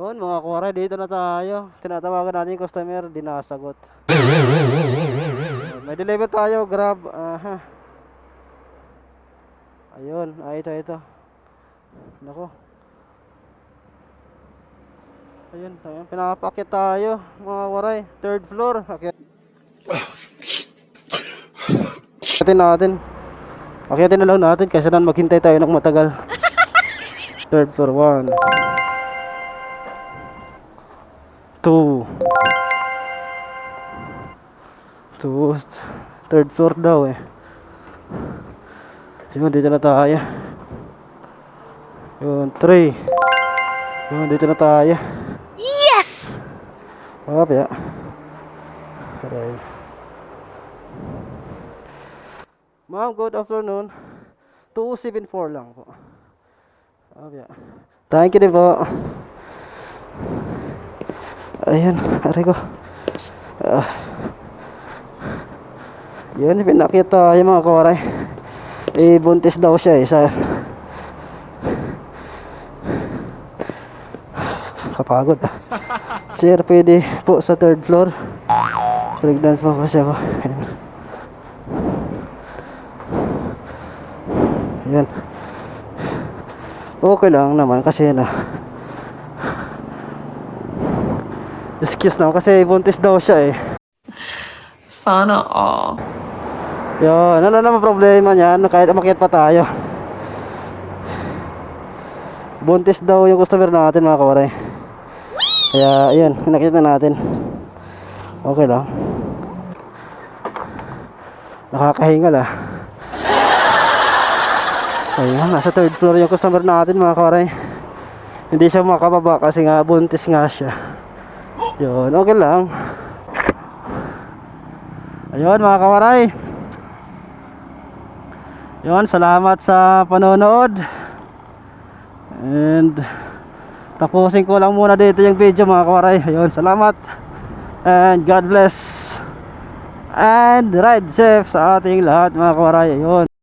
Yun mga kuwara, dito na tayo. Tinatawagan natin yung customer, di nasagot. May deliver tayo, grab. Aha. Ayun, ito. Nako. Ayun, pinapakit tayo mga waray. Third floor. Akyatin natin. Akyatin na lang natin kasi nan maghintay tayo ng matagal. Third floor, 1 2 2. Third floor daw eh. Yun, dito na tayo. Yun, 3. Yun, dito na tayo. Yes! Mapya. Aray. Ma'am, good afternoon. 274 lang po. Mapya. Thank you din po. Ayan, aray ko. Yan, pinakita yung mga kawaray. Eh, buntis daw siya eh. Kapagod ah. Sir, pwede po sa third floor. Pregnant po kasi ako. Ayan. Ayan. Okay lang naman kasi na. Excuse naman kasi buntis daw siya eh. Sana all. Yun, ano naman problema niyan kahit umakyat pa tayo. Buntis daw yung customer natin mga kawaray. Kaya ayun, nakita natin. Okay lang. Nakakahingal ah. Ayun, nasa third floor yung customer natin mga kawaray. Hindi siya makababa kasi nga buntis nga siya. Yun, okay lang. Ayun mga kawaray. Yun, salamat sa panonood. And tapusin ko lang muna dito yung video mga kawaray. Ayun, salamat. And God bless. And ride safe sa ating lahat mga kawaray. Ayun.